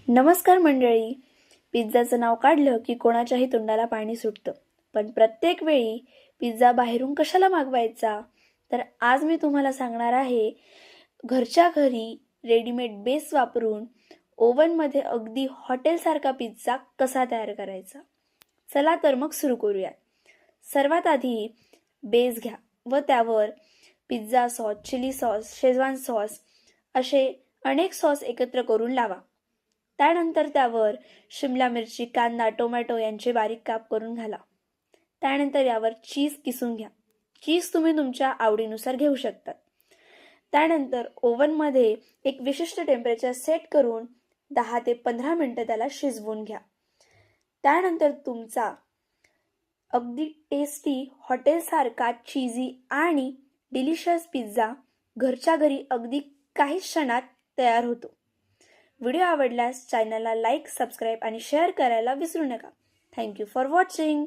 नमस्कार मंडळी. पिझ्झाचं नाव काढलं की कोणाच्याही तोंडाला पाणी सुटतं. पण प्रत्येक वेळी पिझ्झा बाहेरून कशाला मागवायचा? तर आज मी तुम्हाला सांगणार आहे, घरच्या घरी रेडीमेड बेस वापरून ओव्हनमध्ये अगदी हॉटेलसारखा पिझ्झा कसा तयार करायचा. चला तर मग सुरू करूया. सर्वात आधी बेस घ्या व त्यावर pizza sauce, chili sauce, Schezwan sauce असे अनेक सॉस एकत्र करून लावा. त्यानंतर त्यावर शिमला मिरची, कांदा, टोमॅटो यांचे बारीक काप करून घाला. त्यानंतर यावर चीज किसून घ्या. चीज तुम्ही तुमच्या आवडीनुसार घेऊ शकता. त्यानंतर ओव्हनमध्ये एक विशिष्ट टेम्परेचर सेट करून 10 ते 15 मिनिटं त्याला शिजवून घ्या. त्यानंतर तुमचा अगदी टेस्टी हॉटेलसारखा चीजी आणि डिलिशियस पिझ्झा घरच्या घरी अगदी काही क्षणात तयार होतो. व्हिडिओ आवडल्यास चॅनलला लाईक, सबस्क्राईब आणि शेअर करायला विसरू नका. Thank you for watching.